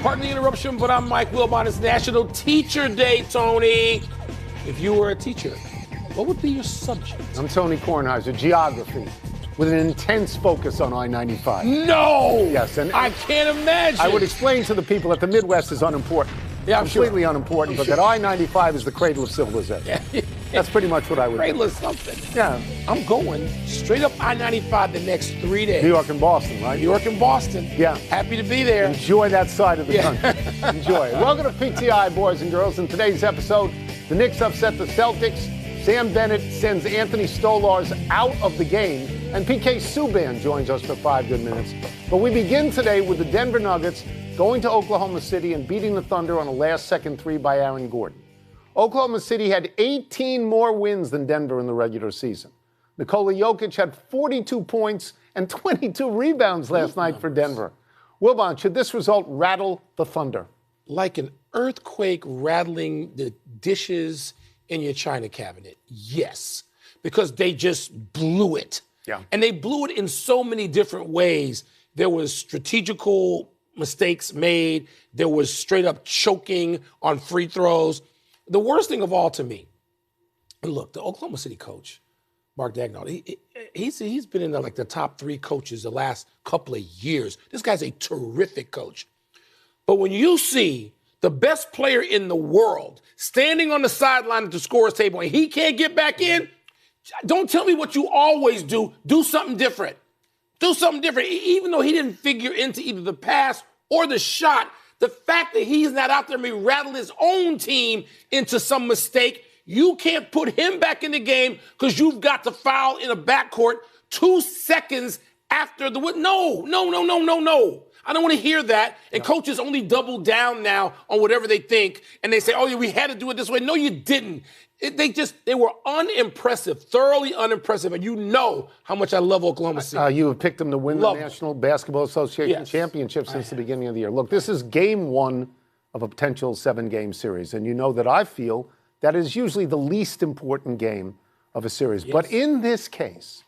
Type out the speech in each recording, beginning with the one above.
Pardon the interruption, but I'm Mike Wilbon. It's National Teacher Day, Tony. If you were a teacher, what would be your subject? I'm Tony Kornheiser, geography, with an intense focus on I-95. No! Yes, and I can't imagine. I would explain to the people that the Midwest is unimportant. Yeah, I'm completely sure. unimportant, but that I-95 is the cradle of civilization. Yeah. That's pretty much what I would Cradle do. of something. Yeah. I'm going straight up I-95 the next 3 days. New York and Boston, right? New York and Boston. Yeah. Happy to be there. Enjoy that side of the Yeah. country. Enjoy it. Welcome to PTI, boys and girls. In today's episode, the Knicks upset the Celtics. Sam Bennett sends Anthony Stolars out of the game. And PK Subban joins us for 5 good minutes. But we begin today with the Denver Nuggets going to Oklahoma City and beating the Thunder on a last-second three by Aaron Gordon. Oklahoma City had 18 more wins than Denver in the regular season. Nikola Jokic had 42 points and 22 rebounds last night for Denver. Wilbon, should this result rattle the Thunder? Like an earthquake rattling the dishes in your china cabinet. Yes, because they just blew it. Yeah. And they blew it in so many different ways. There was strategical mistakes made. There was straight up choking on free throws. The worst thing of all to me, and look, the Oklahoma City coach, Mark Daigneault, he's been in the top 3 coaches the last couple of years. This guy's a terrific coach. But when you see the best player in the world standing on the sideline at the scorer's table and he can't get back in, don't tell me what you always do. Do something different. Do something different. Even though he didn't figure into either the pass or the shot, the fact that he's not out there may rattle his own team into some mistake. You can't put him back in the game because you've got to foul in a backcourt 2 seconds after the win. No. I don't want to hear that. And coaches only double down now on whatever they think. And they say, oh, yeah, we had to do it this way. No, you didn't. They were unimpressive, thoroughly unimpressive. And you know how much I love Oklahoma City. You have picked them to win the National Basketball Association Championship since the beginning of the year. Look, this is game 1 of a potential 7-game series. And you know that I feel that is usually the least important game of a series. Yes. But in this case,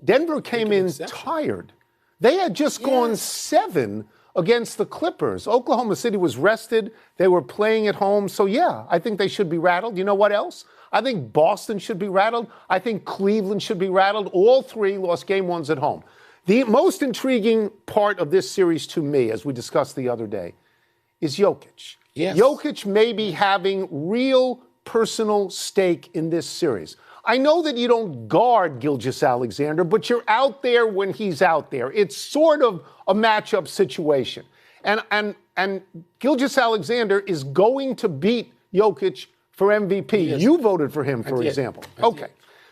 Denver came in tired. They had just gone 7 against the Clippers. Oklahoma City was rested. They were playing at home. So, yeah, I think they should be rattled. You know what else? I think Boston should be rattled. I think Cleveland should be rattled. All 3 lost game 1s at home. The most intriguing part of this series to me, as we discussed the other day, is Jokic. Yes. Jokic may be having real personal stake in this series. I know that you don't guard Gilgeous-Alexander, but you're out there when he's out there. It's sort of a matchup situation. And Gilgeous-Alexander is going to beat Jokic for MVP. Yes. You voted for him, for example. Okay.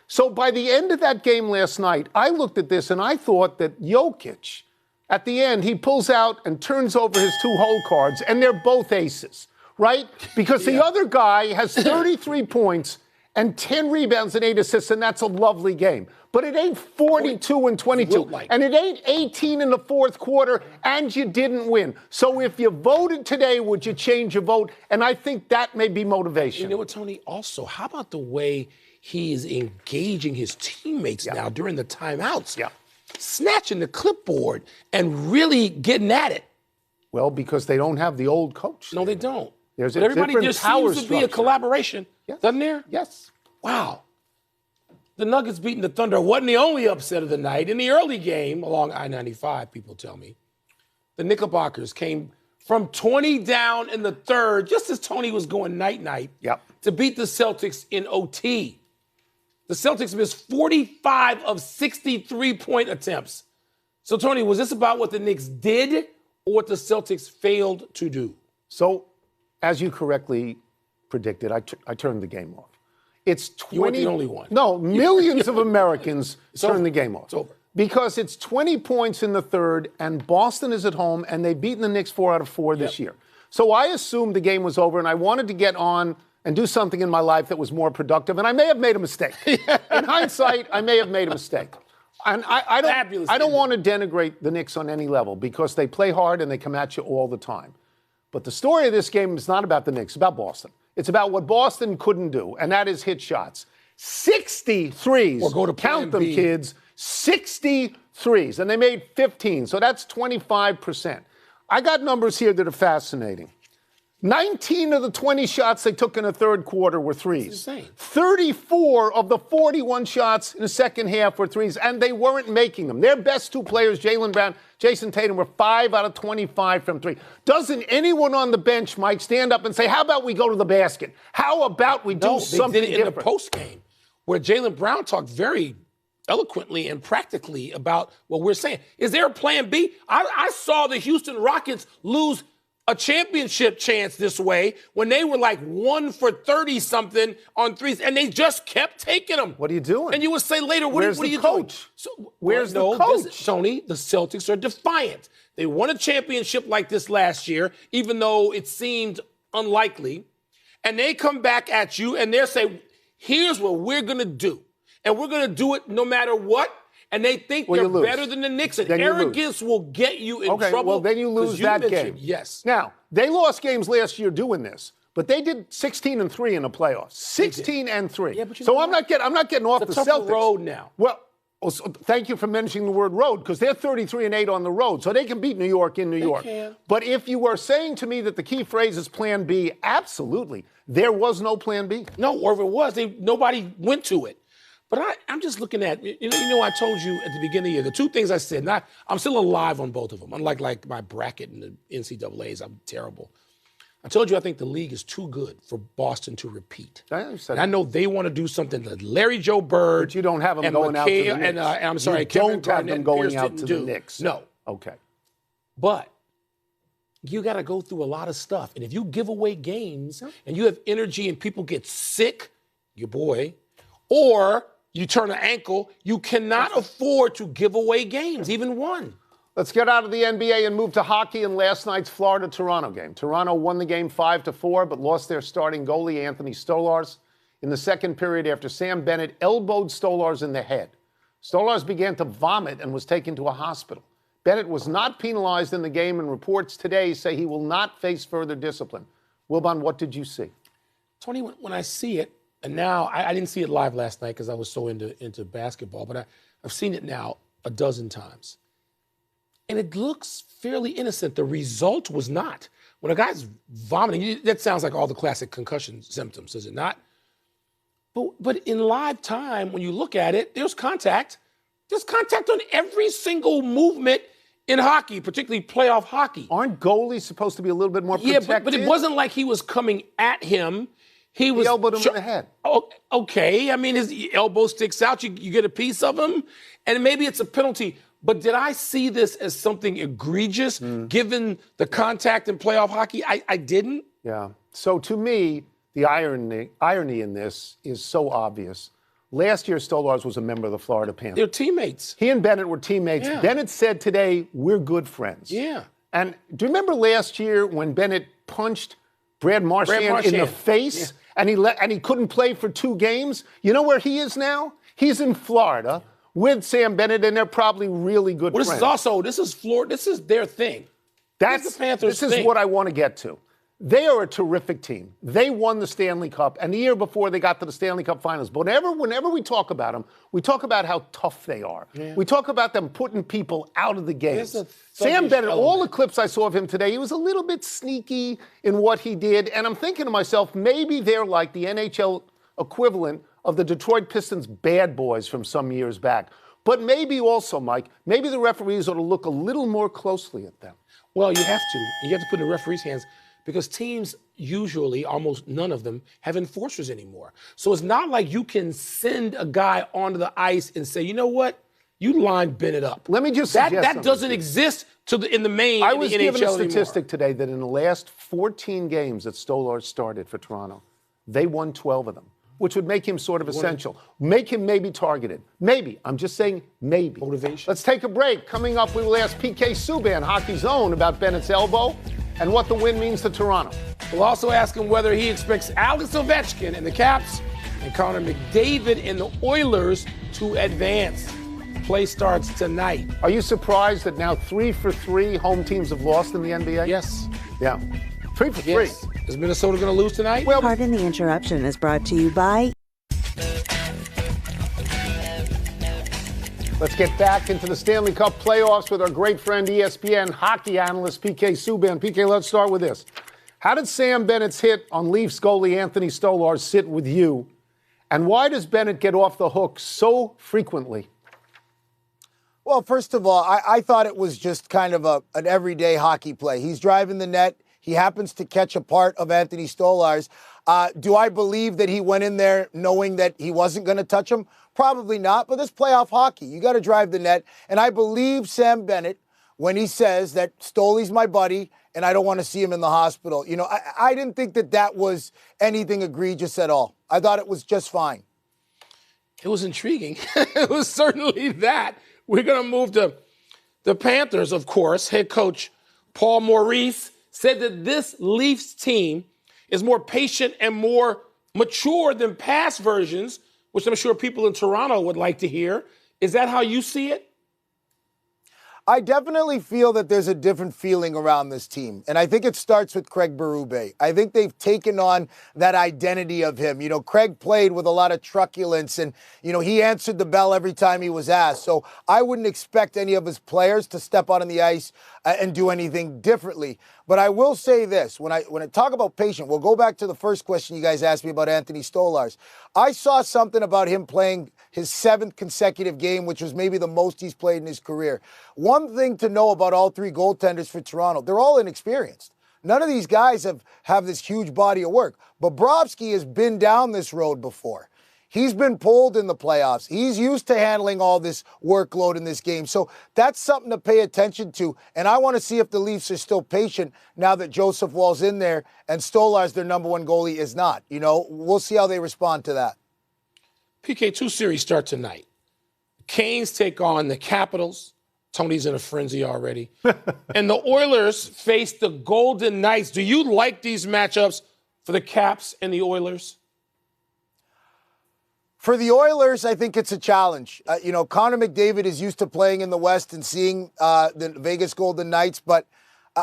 So by the end of that game last night, I looked at this and I thought that Jokic, at the end, he pulls out and turns over his 2 hole cards, and they're both aces, right? Because the other guy has 33 points and 10 rebounds and 8 assists, and that's a lovely game. But it ain't 42 and 22, and it ain't 18 in the fourth quarter, and you didn't win. So if you voted today, would you change your vote? And I think that may be motivation. You know what, Tony? Also, how about the way he is engaging his teammates now during the timeouts? Yeah. Snatching the clipboard and really getting at it. Well, because they don't have the old coach. No, they don't. There's but everybody just seems to be a collaboration, doesn't there? Yes. Wow. The Nuggets beating the Thunder wasn't the only upset of the night. In the early game along I-95, people tell me, the Knickerbockers came from 20 down in the third, just as Tony was going night-night, to beat the Celtics in OT. The Celtics missed 45 of 63-point attempts. So, Tony, was this about what the Knicks did or what the Celtics failed to do? So, as you correctly predicted, I turned the game off. It's 20. You weren't the only one. No, millions of Americans turned the game off. It's over. Because it's 20 points in the third, and Boston is at home, and they've beaten the Knicks 4 out of 4 this year. So I assumed the game was over, and I wanted to get on and do something in my life that was more productive, and I may have made a mistake. In hindsight, I may have made a mistake. And I don't want to denigrate the Knicks on any level because they play hard and they come at you all the time. But the story of this game is not about the Knicks, it's about Boston. It's about what Boston couldn't do, and that is hit shots. 63s. Or go to count them, B. kids. 63s, and they made 15, so that's 25%. I got numbers here that are fascinating. 19 of the 20 shots they took in the third quarter were threes. That's insane. 34 of the 41 shots in the second half were threes, and they weren't making them. Their best two players, Jaylen Brown, Jason Tatum, were 5 out of 25 from three. Doesn't anyone on the bench, Mike, stand up and say, how about we go to the basket? How about we do something they did it different? in the post game, where Jaylen Brown talked very eloquently and practically about what we're saying. Is there a plan B? I saw the Houston Rockets lose a championship chance this way when they were like 1 for 30-something on threes, and they just kept taking them. What are you doing? And you would say later, what are you coach? doing? So, Where's the coach? Tony, the Celtics are defiant. They won a championship like this last year, even though it seemed unlikely. And they come back at you, and they'll say, here's what we're going to do. And we're going to do it no matter what. And they think they're better than the Knicks. And arrogance will get you in trouble. Well, then you lose that game. Yes. Now, they lost games last year doing this, but they did 16-3 in the playoffs. 16-3. Yeah, but so I'm not getting off the Celtics. It's a tougher road now. Well, thank you for mentioning the word road, because they're 33-8 on the road, so they can beat New York in New York. Can. But if you were saying to me that the key phrase is Plan B, absolutely, there was no Plan B. No, or if it was, nobody went to it. But I'm just looking at, you know, I told you at the beginning of the year, the two things I said, I'm still alive on both of them. Unlike like my bracket in the NCAAs, I'm terrible. I told you I think the league is too good for Boston to repeat. I know they want to do something that Larry Joe Bird. But you don't have them going out to the Knicks. And I'm sorry, you Kevin don't have them going out to the do. Knicks. No. Okay. But you got to go through a lot of stuff. And if you give away games and you have energy and people get sick, your boy, or you turn an ankle, you cannot afford to give away games, even one. Let's get out of the NBA and move to hockey in last night's Florida-Toronto game. Toronto won the game 5-4, but lost their starting goalie, Anthony Stolarz, in the second period after Sam Bennett elbowed Stolarz in the head. Stolarz began to vomit and was taken to a hospital. Bennett was not penalized in the game, and reports today say he will not face further discipline. Wilbon, what did you see? Tony, when I see it, and now I didn't see it live last night because I was so into basketball, but I've seen it now a dozen times. And it looks fairly innocent. The result was not. When a guy's vomiting, that sounds like all the classic concussion symptoms, does it not? But in live time, when you look at it, there's contact. There's contact on every single movement in hockey, particularly playoff hockey. Aren't goalies supposed to be a little bit more protected? Yeah, but it wasn't like he was coming at him. He elbowed him in the head. Oh, okay. I mean, his elbow sticks out. You get a piece of him, and maybe it's a penalty. But did I see this as something egregious, given the contact in playoff hockey? I didn't. Yeah. So to me, the irony in this is so obvious. Last year, Stolarz was a member of the Florida Panthers. They're teammates. He and Bennett were teammates. Yeah. Bennett said today, we're good friends. Yeah. And do you remember last year when Bennett punched Brad Marchand in the face? Yeah. And he couldn't play for 2 games. You know where he is now? He's in Florida with Sam Bennett, and they're probably really good friends. This is Florida. This is their thing. That's the Panthers' This is what I want to get to. They are a terrific team. They won the Stanley Cup, and the year before they got to the Stanley Cup Finals. But whenever we talk about them, we talk about how tough they are. Yeah. We talk about them putting people out of the game. Sam Bennett, all the clips I saw of him today, he was a little bit sneaky in what he did. And I'm thinking to myself, maybe they're like the NHL equivalent of the Detroit Pistons bad boys from some years back. But maybe also, Mike, maybe the referees ought to look a little more closely at them. Well, you have to. You have to put in the referees' hands. Because teams usually, almost none of them, have enforcers anymore. So it's not like you can send a guy onto the ice and say, you know what, you lined Bennett up. Let me just suggest that doesn't exist in the main I was given a anymore. statistic today that in the last 14 games that Stolarz started for Toronto, they won 12 of them, which would make him sort of essential. Make him maybe targeted. Maybe. I'm just saying maybe. Motivation. Let's take a break. Coming up, we will ask PK Subban, Hockey Zone, about Bennett's elbow and what the win means to Toronto. We'll also ask him whether he expects Alex Ovechkin and the Caps and Connor McDavid and the Oilers to advance. Play starts tonight. Are you surprised that now 3 for 3 home teams have lost in the NBA? Yes. Yeah. 3 for 3. Yes. Is Minnesota going to lose tonight? Well, Pardon the Interruption is brought to you by Let's get back into the Stanley Cup playoffs with our great friend, ESPN hockey analyst PK Subban. PK, let's start with this. How did Sam Bennett's hit on Leafs goalie Anthony Stolarz sit with you? And why does Bennett get off the hook so frequently? Well, first of all, I thought it was just kind of an everyday hockey play. He's driving the net. He happens to catch a part of Anthony Stolarz. Do I believe that he went in there knowing that he wasn't going to touch him? Probably not, but this playoff hockey, you got to drive the net. And I believe Sam Bennett when he says that Stoley's my buddy and I don't want to see him in the hospital. You know, I didn't think that was anything egregious at all. I thought it was just fine. It was intriguing. It was certainly that. We're going to move to the Panthers, of course. Head coach Paul Maurice said that this Leafs team is more patient and more mature than past versions, which I'm sure people in Toronto would like to hear. Is that how you see it? I definitely feel that there's a different feeling around this team. And I think it starts with Craig Berube. I think they've taken on that identity of him. You know, Craig played with a lot of truculence and, you know, he answered the bell every time he was asked. So I wouldn't expect any of his players to step out on the ice and do anything differently. But I will say this, when I talk about patient, we'll go back to the first question you guys asked me about Anthony Stolarz. I saw something about him playing his 7th consecutive game, which was maybe the most he's played in his career. One thing to know about all 3 goaltenders for Toronto, they're all inexperienced. None of these guys have this huge body of work. Bobrovsky has been down this road before. He's been pulled in the playoffs. He's used to handling all this workload in this game. So that's something to pay attention to. And I want to see if the Leafs are still patient now that Joseph Woll's in there and Stolarz, their number 1 goalie, is not. You know, we'll see how they respond to that. PK, 2 series start tonight. Canes take on the Capitals. Tony's in a frenzy already. And the Oilers face the Golden Knights. Do you like these matchups for the Caps and the Oilers? For the Oilers, I think it's a challenge. You know, Connor McDavid is used to playing in the West and seeing the Vegas Golden Knights, but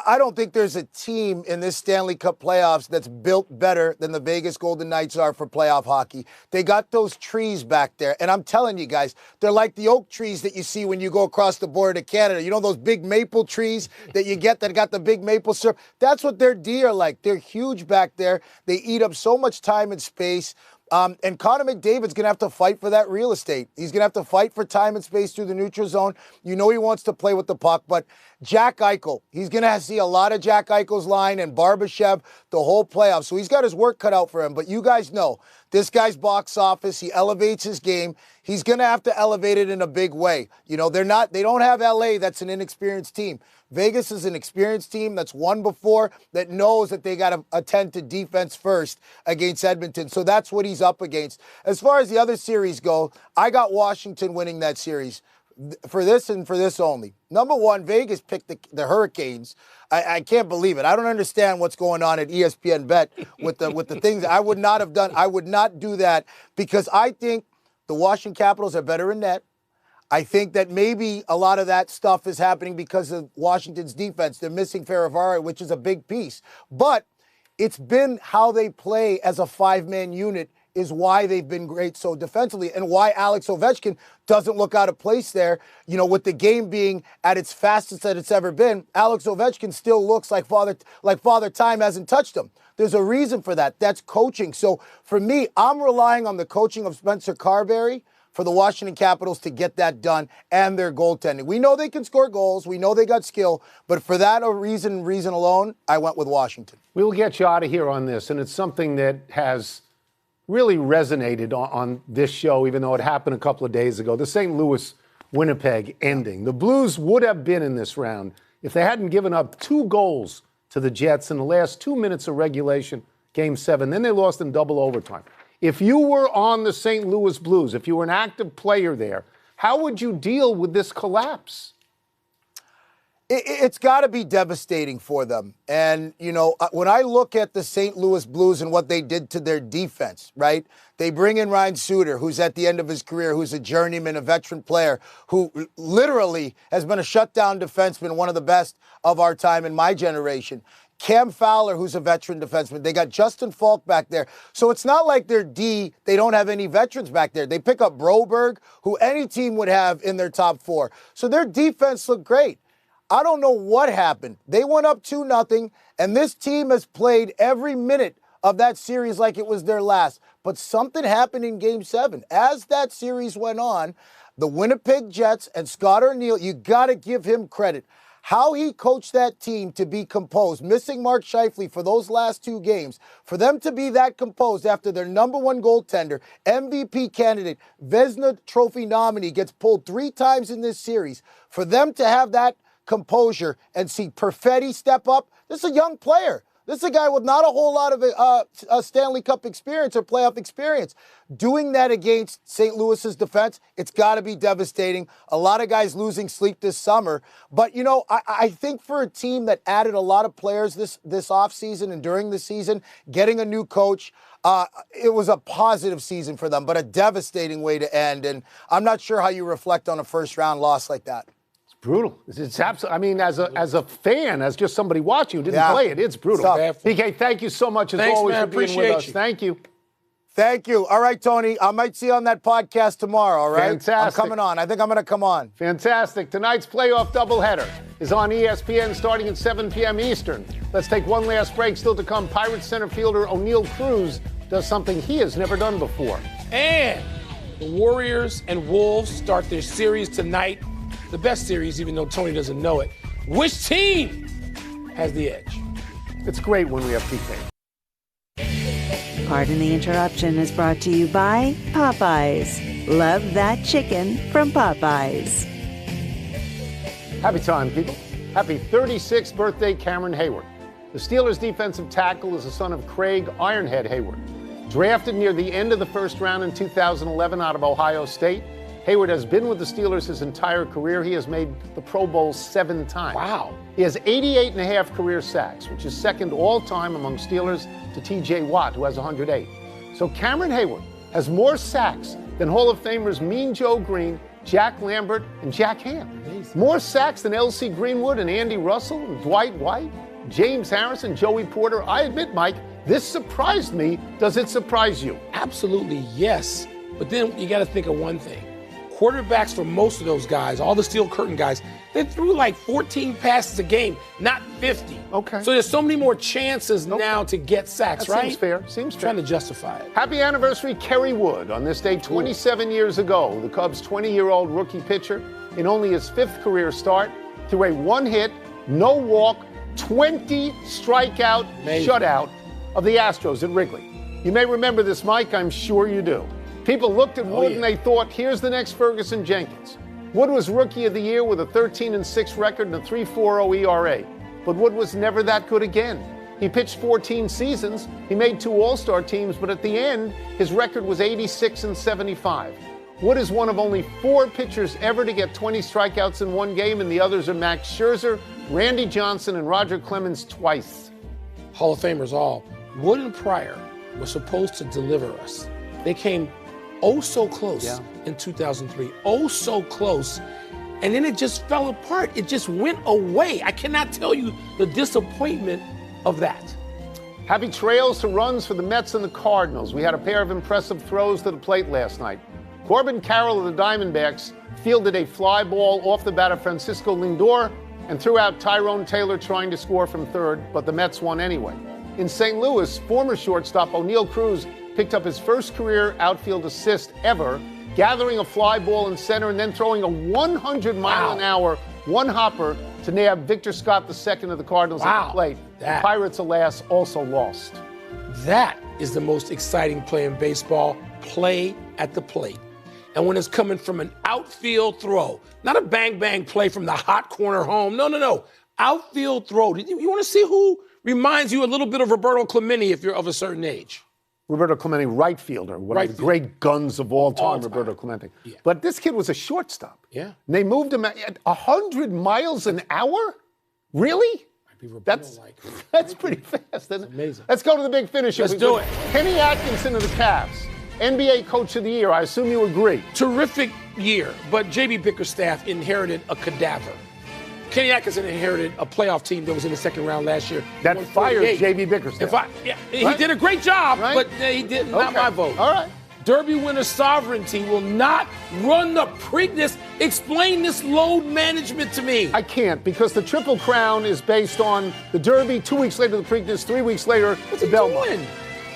I don't think there's a team in this Stanley Cup playoffs that's built better than the Vegas Golden Knights are for playoff hockey. They got those trees back there, and I'm telling you guys, they're like the oak trees that you see when you go across the border to Canada. You know those big maple trees that you get that got the big maple syrup? That's what their D are like. They're huge back there. They eat up so much time and space. And Connor McDavid's going to have to fight for that real estate. He's going to have to fight for time and space through the neutral zone. You know he wants to play with the puck, but Jack Eichel, he's going to see a lot of Jack Eichel's line and Barbashev the whole playoff. So he's got his work cut out for him. But you guys know, this guy's box office, he elevates his game. He's going to have to elevate it in a big way. You know, they don't have LA that's an inexperienced team. Vegas is an experienced team that's won before, that knows that they got to attend to defense first against Edmonton. So that's what he's up against. As far as the other series go, I got Washington winning that series for this and for this only. Number 1, Vegas picked the Hurricanes. I can't believe it. I don't understand what's going on at ESPN Bet with the things I would not have done. I would not do that because I think the Washington Capitals are better in net. I think that maybe a lot of that stuff is happening because of Washington's defense. They're missing Ferravara, which is a big piece. But it's been how they play as a 5-man unit is why they've been great so defensively and why Alex Ovechkin doesn't look out of place there. You know, with the game being at its fastest that it's ever been, Alex Ovechkin still looks like Father Time hasn't touched him. There's a reason for that. That's coaching. So for me, I'm relying on the coaching of Spencer Carberry for the Washington Capitals to get that done and their goaltending. We know they can score goals. We know they got skill. But for that reason alone, I went with Washington. We will get you out of here on this, and it's something that has really resonated on this show, even though it happened a couple of days ago. The St. Louis-Winnipeg ending. The Blues would have been in this round if they hadn't given up 2 goals to the Jets in the last 2 minutes of regulation, Game 7. Then they lost in double overtime. If you were on the St. Louis Blues, if you were an active player there, how would you deal with this collapse? It's got to be devastating for them. And, you know, when I look at the St. Louis Blues and what they did to their defense, right? They bring in Ryan Suter, who's at the end of his career, who's a journeyman, a veteran player, who literally has been a shutdown defenseman, one of the best of our time in my generation. Cam Fowler, who's a veteran defenseman. They got Justin Falk back there. So it's not like their D, they don't have any veterans back there. They pick up Broberg, who any team would have in their top 4. So their defense looked great. I don't know what happened. They went up 2-0, and this team has played every minute of that series like it was their last. But something happened in Game 7. As that series went on, the Winnipeg Jets and Scott Arniel, you got to give him credit. How he coached that team to be composed, missing Mark Scheifele for those last 2 games, for them to be that composed after their number 1 goaltender, MVP candidate, Vezina Trophy nominee gets pulled 3 times in this series, for them to have that composure and see Perfetti step up. This is a young player. This is a guy with not a whole lot of Stanley Cup experience or playoff experience. Doing that against St. Louis's defense, it's got to be devastating. A lot of guys losing sleep this summer. But, you know, I think for a team that added a lot of players this offseason and during the season, getting a new coach, it was a positive season for them, but a devastating way to end. And I'm not sure how you reflect on a first-round loss like that. Brutal. It's absolutely. I mean, as a fan, as just somebody watching who didn't play it, it's brutal. PK, thank you so much as always for being with us. Thank you. Thank you. All right, Tony. I might see you on that podcast tomorrow. All right. Fantastic. I'm coming on. I think I'm going to come on. Fantastic. Tonight's playoff doubleheader is on ESPN starting at 7 p.m. Eastern. Let's take one last break. Still to come, Pirates center fielder O'Neal Cruz does something he has never done before. And the Warriors and Wolves start their series tonight. The best series, even though Tony doesn't know it. Which team has the edge? It's great when we have PK. Pardon the Interruption is brought to you by Popeyes. Love that chicken from Popeyes. Happy time, people. Happy 36th birthday, Cameron Hayward. The Steelers' defensive tackle is the son of Craig Ironhead Hayward. Drafted near the end of the first round in 2011 out of Ohio State, Hayward has been with the Steelers his entire career. He has made the Pro Bowl 7 times. Wow. He has 88.5 career sacks, which is second all-time among Steelers to T.J. Watt, who has 108. So Cameron Hayward has more sacks than Hall of Famers Mean Joe Green, Jack Lambert, and Jack Ham. Amazing. More sacks than L.C. Greenwood and Andy Russell and Dwight White, James Harrison, Joey Porter. I admit, Mike, this surprised me. Does it surprise you? Absolutely, yes. But then you got to think of one thing. Quarterbacks for most of those guys, all the Steel Curtain guys, they threw like 14 passes a game, not 50. Okay. So there's so many more chances now to get sacks, right? Seems fair. Seems fair. Trying to justify it. Happy anniversary, Kerry Wood. On this day 27 years ago, the Cubs' 20-year-old rookie pitcher, in only his 5th career start, threw a 1-hit, no walk, 20 strikeout shutout of the Astros at Wrigley. You may remember this, Mike. I'm sure you do. People looked at Wood and they thought, here's the next Ferguson Jenkins. Wood was Rookie of the Year with a 13-6 record and a 3.40 ERA. But Wood was never that good again. He pitched 14 seasons. He made 2 All-Star teams, but at the end, his record was 86-75. Wood is one of only 4 pitchers ever to get 20 strikeouts in one game, and the others are Max Scherzer, Randy Johnson, and Roger Clemens twice. Hall of Famers all. Wood and Pryor were supposed to deliver us. They came so close in 2003. So close. And then it just fell apart. It just went away. I cannot tell you the disappointment of that. Happy trails to runs for the Mets and the Cardinals. We had a pair of impressive throws to the plate last night. Corbin Carroll of the Diamondbacks fielded a fly ball off the bat of Francisco Lindor and threw out Tyrone Taylor trying to score from third, but the Mets won anyway. In St. Louis, former shortstop O'Neal Cruz picked up his first career outfield assist ever, gathering a fly ball in center and then throwing a 100-mile-an-hour one-hopper to nab Victor Scott II of the Cardinals at the plate. The Pirates, alas, also lost. That is the most exciting play in baseball, play at the plate. And when it's coming from an outfield throw, not a bang-bang play from the hot corner home. No. Outfield throw. You want to see who reminds you a little bit of Roberto Clemente if you're of a certain age? Roberto Clemente, right fielder, one of the great guns of all time, Roberto Clemente. Yeah. But this kid was a shortstop. Yeah. And they moved him at 100 miles an hour? Really? That's pretty fast, isn't it? Amazing. Let's go to the big finish. Let's do it. Kenny Atkinson of the Cavs, NBA Coach of the Year. I assume you agree. Terrific year, but J.B. Bickerstaff inherited a cadaver. Kenny Atkinson inherited a playoff team that was in the second round last year. That Won fired 48. J.B. Bickerstaff. He Right? did a great job, Right? but he did not my vote. All right. Derby winner sovereignty will not run the Preakness. Explain this load management to me. I can't, because the Triple Crown is based on the Derby, 2 weeks later the Preakness, 3 weeks later What's the he Belmont. doing?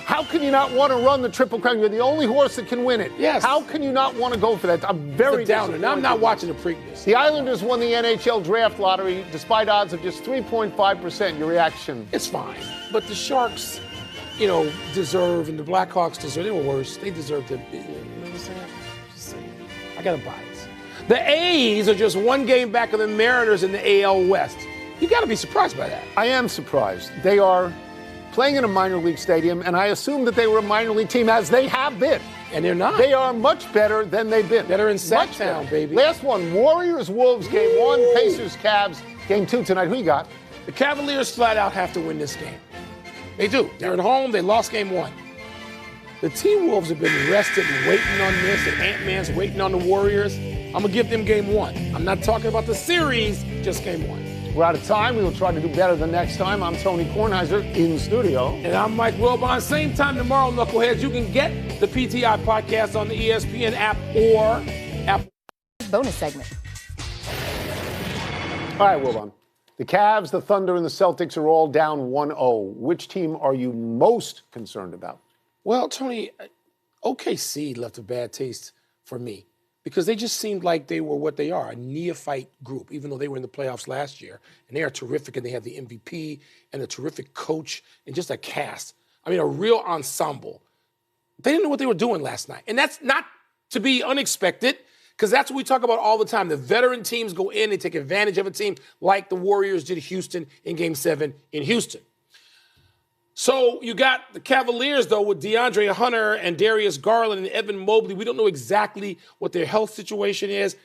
How can you not want to run the Triple Crown? You're the only horse that can win it. Yes. How can you not want to go for that? I'm very It's a downer. Now I'm not disappointed. watching the Preakness. The Islanders won the NHL draft lottery despite odds of just 3.5%. Your reaction? It's fine. But the Sharks, deserve, and the Blackhawks deserve. They were worse. They deserve to. You know what I'm saying? Just saying. I got a bias. The A's are just one game back of the Mariners in the AL West. You got to be surprised by that. I am surprised. They are playing in a minor league stadium, and I assume that they were a minor league team, as they have been. And they're not. They are much better than they've been. Better in Much Sacktown, better. baby. Last one, Warriors-Wolves, game 1, Pacers-Cavs, game 2 tonight. Who you got? The Cavaliers flat out have to win this game. They do. They're at home. They lost game 1. The T-Wolves have been rested and waiting on this, and Ant-Man's waiting on the Warriors. I'm going to give them game 1. I'm not talking about the series, just game 1. We're out of time. We will try to do better the next time. I'm Tony Kornheiser in studio. And I'm Mike Wilbon. Same time tomorrow, Knuckleheads. You can get the PTI podcast on the ESPN app or Apple. Bonus segment. All right, Wilbon. The Cavs, the Thunder, and the Celtics are all down 1-0. Which team are you most concerned about? Well, Tony, OKC left a bad taste for me because they just seemed like they were what they are, a neophyte group, even though they were in the playoffs last year. And they are terrific, and they have the MVP and a terrific coach and just a cast. I mean, a real ensemble. They didn't know what they were doing last night. And that's not to be unexpected, because that's what we talk about all the time. The veteran teams go in, they take advantage of a team like the Warriors did Houston in Game 7 in Houston. So you got the Cavaliers, though, with DeAndre Hunter and Darius Garland and Evan Mobley. We don't know exactly what their health situation is.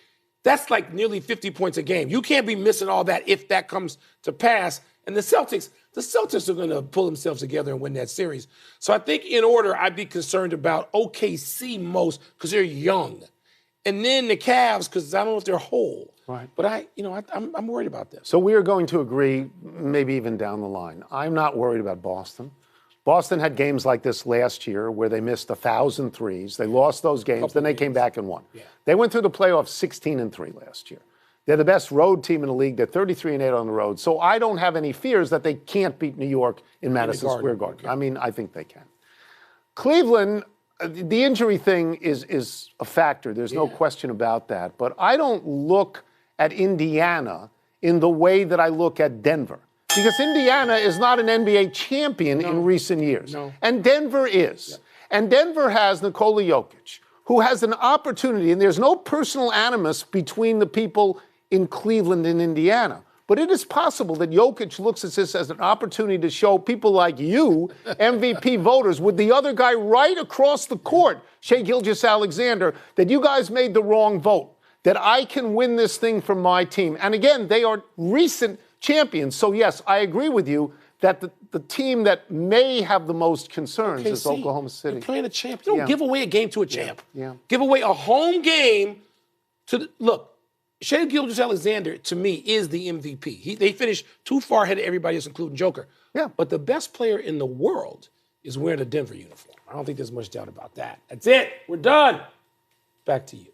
That's like nearly 50 points a game. You can't be missing all that if that comes to pass. And the Celtics are going to pull themselves together and win that series. So I think in order, I'd be concerned about OKC most because they're young. And then the Cavs, because I don't know if they're whole. Right. But I'm worried about this. So we are going to agree, maybe even down the line. I'm not worried about Boston. Boston had games like this last year where they missed 1,000 threes. They lost those games, then they came back and won. Yeah. They went through the playoffs 16-3 last year. They're the best road team in the league. They're 33-8 on the road. So I don't have any fears that they can't beat New York in Madison Square Garden. Okay. I mean, I think they can. Cleveland, the injury thing is a factor. There's no question about that. But I don't look at Indiana in the way that I look at Denver. Because Indiana is not an NBA champion in recent years. No. And Denver is. Yep. And Denver has Nikola Jokic, who has an opportunity, and there's no personal animus between the people in Cleveland and Indiana. But it is possible that Jokic looks at this as an opportunity to show people like you, MVP voters, with the other guy right across the court, Shai Gilgeous-Alexander, that you guys made the wrong vote, that I can win this thing for my team. And again, they are recent champions. So, yes, I agree with you that the team that may have the most concerns is Oklahoma City. You're playing a champ. You don't give away a game to a champ. Yeah. Give away a home game to look. Shai Gilgeous-Alexander, to me, is the MVP. They finished too far ahead of everybody else, including Joker. Yeah. But the best player in the world is wearing a Denver uniform. I don't think there's much doubt about that. That's it. We're done. Back to you.